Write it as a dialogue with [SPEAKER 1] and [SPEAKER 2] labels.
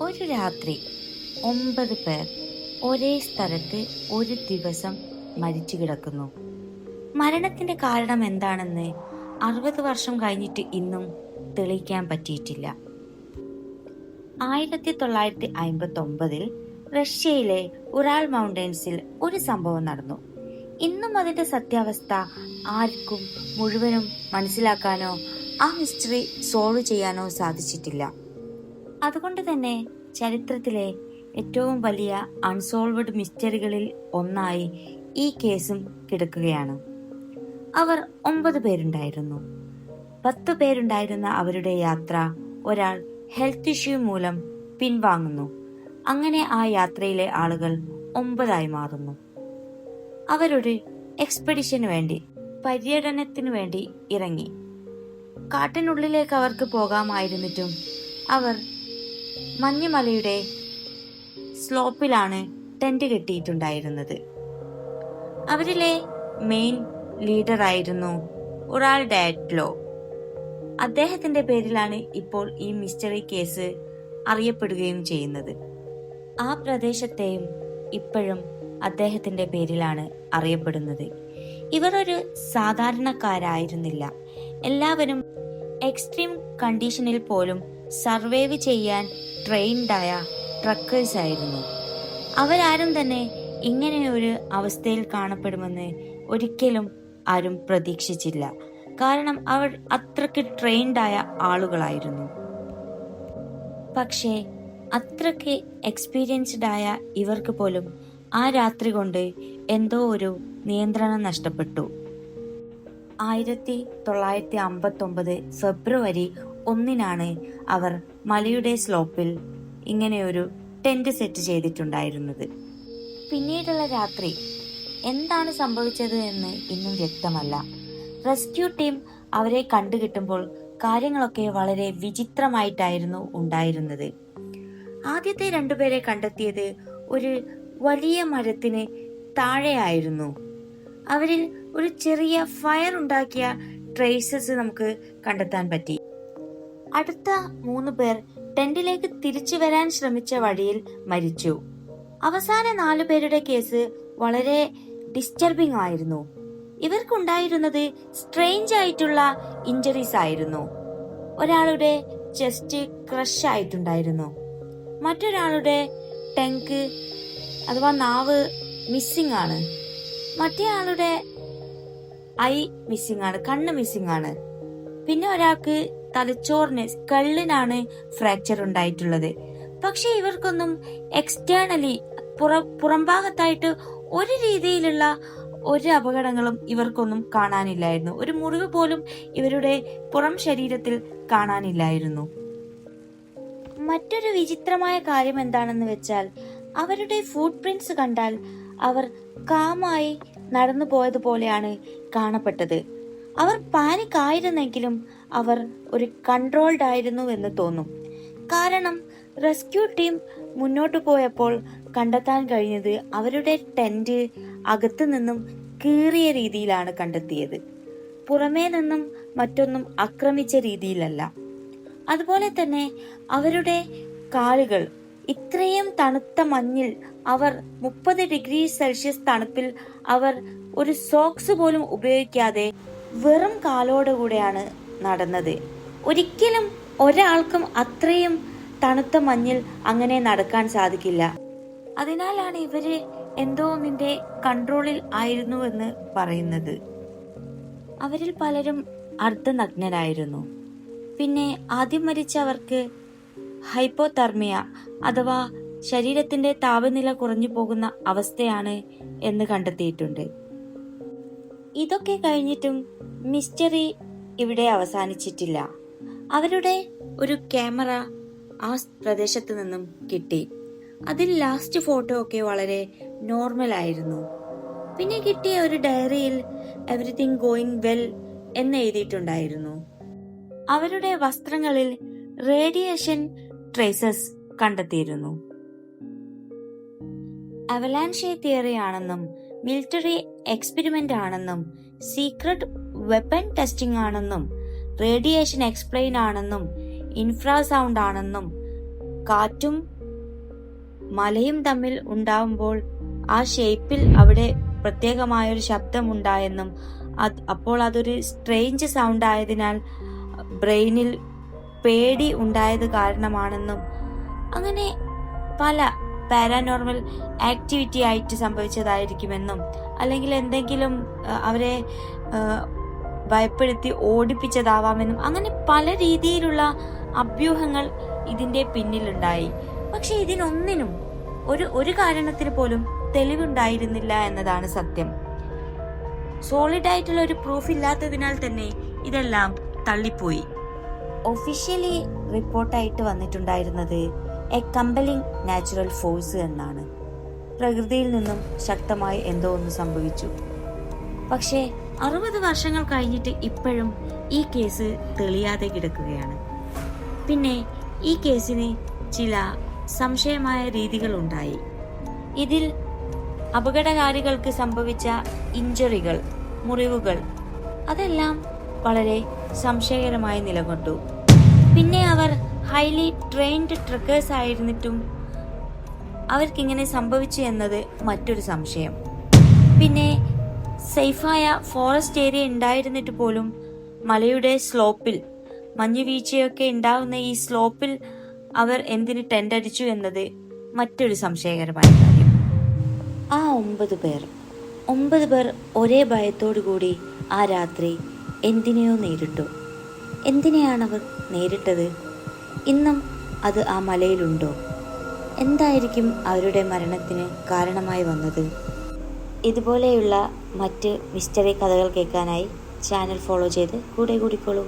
[SPEAKER 1] ഒരു രാത്രി 9 പേർ ഒരേ സ്ഥലത്ത് ഒരു ദിവസം മരിച്ചു കിടക്കുന്നു. മരണത്തിന്റെ കാരണം എന്താണെന്ന് 60 വർഷം കഴിഞ്ഞിട്ട് ഇന്നും തെളിയിക്കാൻ പറ്റിയിട്ടില്ല. 1959 റഷ്യയിലെ ഉറാൽ മൗണ്ടൻസിൽ ഒരു സംഭവം നടന്നു. ഇന്നും അതിന്റെ സത്യാവസ്ഥ ആർക്കും മുഴുവനും മനസ്സിലാക്കാനോ ആ മിസ്റ്ററി സോൾവ് ചെയ്യാനോ സാധിച്ചിട്ടില്ല. അതുകൊണ്ട് തന്നെ ചരിത്രത്തിലെ ഏറ്റവും വലിയ അൺസോൾവഡ് മിസ്റ്ററികളിൽ ഒന്നായി ഈ കേസും കിടക്കുകയാണ്. അവർ 9 പേരുണ്ടായിരുന്നു. 10 പേരുണ്ടായിരുന്ന അവരുടെ യാത്ര ഒരാൾ ഹെൽത്ത് ഇഷ്യൂ മൂലം പിൻവാങ്ങുന്നു. അങ്ങനെ ആ യാത്രയിലെ ആളുകൾ 9 മാറുന്നു. അവരൊരു എക്സ്പെഡിഷന് വേണ്ടി, പര്യടനത്തിനു വേണ്ടി ഇറങ്ങി. കാട്ടിനുള്ളിലേക്ക് അവർക്ക് പോകാമായിരുന്നിട്ടും അവർ മഞ്ഞുമലയുടെ സ്ലോപ്പിലാണ് ടെന്റ് കെട്ടിയിട്ടുണ്ടായിരുന്നത്. അവരിലെ മെയിൻ ലീഡർ ആയിരുന്നു ഉറാൽ ഡാറ്റ്ലോ. അദ്ദേഹത്തിന്റെ പേരിലാണ് ഇപ്പോൾ ഈ മിസ്റ്ററി കേസ് അറിയപ്പെടുകയും ചെയ്യുന്നത്. ആ പ്രദേശത്തെയും ഇപ്പോഴും അദ്ദേഹത്തിന്റെ പേരിലാണ് അറിയപ്പെടുന്നത്. ഇവർ ഒരു സാധാരണക്കാരായിരുന്നില്ല. എല്ലാവരും എക്സ്ട്രീം കണ്ടീഷനിൽ പോലും സർവൈവ് ചെയ്യാൻ ട്രെയിൻഡായ ട്രക്കേഴ്സ് ആയിരുന്നു. അവരാരും തന്നെ ഇങ്ങനെയൊരു അവസ്ഥയിൽ കാണപ്പെടുമെന്ന് ഒരിക്കലും ആരും പ്രതീക്ഷിച്ചില്ല. കാരണം അവർ അത്രയ്ക്ക് ട്രെയിൻഡായ ആളുകളായിരുന്നു. പക്ഷേ അത്രയ്ക്ക് എക്സ്പീരിയൻസ്ഡ് ആയ ഇവർക്ക് പോലും ആ രാത്രി കൊണ്ട് എന്തോ ഒരു നിയന്ത്രണം നഷ്ടപ്പെട്ടു. 1959 ഫെബ്രുവരി 1 അവർ മലയുടെ സ്ലോപ്പിൽ ഇങ്ങനെയൊരു ടെന്റ് സെറ്റ് ചെയ്തിട്ടുണ്ടായിരുന്നത്. പിന്നീടുള്ള രാത്രി എന്താണ് സംഭവിച്ചത് എന്ന് ഇന്നും വ്യക്തമല്ല. റെസ്ക്യൂ ടീം അവരെ കണ്ടുകിട്ടുമ്പോൾ കാര്യങ്ങളൊക്കെ വളരെ വിചിത്രമായിട്ടായിരുന്നു ഉണ്ടായിരുന്നത്. ആദ്യത്തെ 2 പേരെ കണ്ടെത്തിയത് ഒരു വലിയ മരത്തിന് താഴെയായിരുന്നു. അവരിൽ ഒരു ചെറിയ ഫയർ ഉണ്ടാക്കിയ ട്രേസസ് നമുക്ക് കണ്ടെത്താൻ പറ്റി. അടുത്ത 3 പേർ ടെന്റിലേക്ക് തിരിച്ചു വരാൻ ശ്രമിച്ച വഴിയിൽ മരിച്ചു. അവസാന 4 പേരുടെ കേസ് വളരെ ഡിസ്റ്റർബിംഗ് ആയിരുന്നു. ഇവർക്കുണ്ടായിരുന്നത് സ്ട്രേഞ്ച് ആയിട്ടുള്ള ഇഞ്ചറീസ് ആയിരുന്നു. ഒരാളുടെ ചെസ്റ്റ് ക്രഷ് ആയിട്ടുണ്ടായിരുന്നു. മറ്റൊരാളുടെ ടങ്ക് അഥവാ നാവ് മിസ്സിംഗ് ആണ്. മറ്റേ ആളുടെ ഐ മിസ്സിംഗ് ആണ്, കണ്ണ് മിസ്സിംഗ് ആണ്. പിന്നെ ഒരാൾക്ക് തലച്ചോറിന് സ്കള്ളിനാണ് ഫ്രാക്ചർ ഉണ്ടായിട്ടുള്ളത്. പക്ഷെ ഇവർക്കൊന്നും എക്സ്റ്റേണലി പുറംഭാഗത്തായിട്ട് ഒരു രീതിയിലുള്ള ഒരു അപകടങ്ങളും ഇവർക്കൊന്നും കാണാനില്ലായിരുന്നു. ഒരു മുറിവ് പോലും ഇവരുടെ പുറം ശരീരത്തിൽ കാണാനില്ലായിരുന്നു. മറ്റൊരു വിചിത്രമായ കാര്യം എന്താണെന്ന് വെച്ചാൽ അവരുടെ ഫുട് പ്രിന്റ്സ് കണ്ടാൽ അവർ കാമായി നടന്നു പോയതുപോലെയാണ് കാണപ്പെട്ടത്. അവർ പാനിക് ആയിരുന്നെങ്കിലും അവർ ഒരു കൺട്രോൾഡ് ആയിരുന്നു എന്ന് തോന്നും. കാരണം റെസ്ക്യൂ ടീം മുന്നോട്ട് പോയപ്പോൾ കണ്ടെത്താൻ കഴിഞ്ഞത് അവരുടെ ടെന്റ് അകത്തു നിന്നും കീറിയ രീതിയിലാണ് കണ്ടെത്തിയത്. പുറമേ നിന്നും മറ്റൊന്നും ആക്രമിച്ച രീതിയിലല്ല. അതുപോലെ തന്നെ അവരുടെ കാലുകൾ ഇത്രയും തണുത്ത മഞ്ഞിൽ, അവർ 30 ഡിഗ്രി സെൽഷ്യസ് തണുപ്പിൽ അവർ ഒരു സോക്സ് പോലും ഉപയോഗിക്കാതെ വെറും കാലോടുകൂടെയാണ് നടന്നത്. ഒരിക്കലും ഒരാൾക്കും അത്രയും തണുത്ത മഞ്ഞിൽ അങ്ങനെ നടക്കാൻ സാധിക്കില്ല. അതിനാലാണ് ഇവര് എന്തോ ഒന്നിന്റെ കൺട്രോളിൽ ആയിരുന്നുവെന്ന് പറയുന്നത്. അവരിൽ പലരും അർദ്ധനഗ്നരായിരുന്നു. പിന്നെ ആദ്യം മരിച്ചവർക്ക് ഹൈപ്പോതെർമിയ അഥവാ ശരീരത്തിന്റെ താപനില കുറഞ്ഞു പോകുന്ന അവസ്ഥയാണ് എന്ന് കണ്ടെത്തിയിട്ടുണ്ട്. ഇതൊക്കെ കഴിഞ്ഞിട്ടും മിസ്റ്ററി ഇവിടെ അവസാനിച്ചിട്ടില്ല. അവരുടെ ഒരു ക്യാമറ ആ പ്രദേശത്ത് നിന്നും കിട്ടി. അതിൽ ലാസ്റ്റ് ഫോട്ടോ ഒക്കെ വളരെ നോർമൽ ആയിരുന്നു. പിന്നെ കിട്ടിയ ഒരു ഡയറിയിൽ എവറിത്തിങ് ഗോയിങ് വെൽ എന്ന് എഴുതിയിട്ടുണ്ടായിരുന്നു. അവരുടെ വസ്ത്രങ്ങളിൽ റേഡിയേഷൻ ട്രേസസ് കണ്ടെത്തിയിരുന്നു. അവലാൻഷെ തിയറി ആണെന്നും മിലിറ്ററി എക്സ്പെരിമെന്റ് ആണെന്നും സീക്രട്ട് വെപ്പൺ ടെസ്റ്റിംഗ് ആണെന്നും റേഡിയേഷൻ എക്സ്പ്ലെയിൻ ആണെന്നും ഇൻഫ്രാസൗണ്ട് ആണെന്നും കാറ്റും മലയും തമ്മിൽ ഉണ്ടാവുമ്പോൾ ആ ഷേപ്പിൽ അവിടെ പ്രത്യേകമായൊരു ശബ്ദമുണ്ടായെന്നും അപ്പോൾ അതൊരു സ്ട്രേഞ്ച് സൗണ്ട് ആയതിനാൽ ബ്രെയിനിൽ പേടി ഉണ്ടായത് കാരണമാണെന്നും അങ്ങനെ പല പാരാനോർമൽ ആക്ടിവിറ്റി ആയിട്ട് സംഭവിച്ചതായിരിക്കുമെന്നും അല്ലെങ്കിൽ എന്തെങ്കിലും അവരെ ഭയപ്പെടുത്തി ഓടിപ്പിച്ചതാവാമെന്നും അങ്ങനെ പല രീതിയിലുള്ള അഭ്യൂഹങ്ങൾ ഇതിന്റെ പിന്നിലുണ്ടായി. പക്ഷെ ഇതിനൊന്നിനും ഒരു കാരണത്തിന് പോലും തെളിവുണ്ടായിരുന്നില്ല എന്നതാണ് സത്യം. സോളിഡ് ആയിട്ടുള്ള ഒരു പ്രൂഫ് ഇല്ലാത്തതിനാൽ തന്നെ ഇതെല്ലാം തള്ളിപ്പോയി. ഒഫീഷ്യലി റിപ്പോർട്ടായിട്ട് വന്നിട്ടുണ്ടായിരുന്നത് എ കമ്പലിംഗ് നാച്ചുറൽ ഫോഴ്സ് എന്നാണ്. പ്രകൃതിയിൽ നിന്നും ശക്തമായി എന്തോ ഒന്ന് സംഭവിച്ചു. പക്ഷേ 60 വർഷങ്ങൾ കഴിഞ്ഞിട്ട് ഇപ്പോഴും ഈ കേസ് തെളിയാതെ കിടക്കുകയാണ്. പിന്നെ ഈ കേസിന് ചില സംശയമായ രീതികൾ ഉണ്ടായി. ഇതിൽ അപകടകാരികൾക്ക് സംഭവിച്ച ഇഞ്ചുറികൾ, മുറിവുകൾ അതെല്ലാം വളരെ സംശയകരമായി നിലകൊണ്ടു. പിന്നെ അവർ ഹൈലി ട്രെയിൻഡ് ട്രക്കേഴ്സ് ആയിരുന്നിട്ടും അവർക്കിങ്ങനെ സംഭവിച്ചു എന്നത് മറ്റൊരു സംശയം. പിന്നെ സേഫായ ഫോറസ്റ്റ് ഏരിയ ഉണ്ടായിരുന്നിട്ട് പോലും മലയുടെ സ്ലോപ്പിൽ, മഞ്ഞുവീഴ്ചയൊക്കെ ഉണ്ടാവുന്ന ഈ സ്ലോപ്പിൽ അവർ എന്തിന് ടെന്റ് അടിച്ചു എന്നത് മറ്റൊരു സംശയകരമായ കാര്യം. ആ 9 പേർ ഒരേ ഭയത്തോടു കൂടി ആ രാത്രി എന്തിനെയോ നേരിട്ടു. എന്തിനെയാണവർ നേരിട്ടത്? ഇന്നും അത് ആ മലയിലുണ്ടോ? എന്തായിരിക്കും അവരുടെ മരണത്തിന് കാരണമായി വന്നത്? ഇതുപോലെയുള്ള മറ്റ് മിസ്റ്ററി കഥകൾ കേൾക്കാനായി ചാനൽ ഫോളോ ചെയ്ത് കൂടെ കൂടിക്കോളൂ.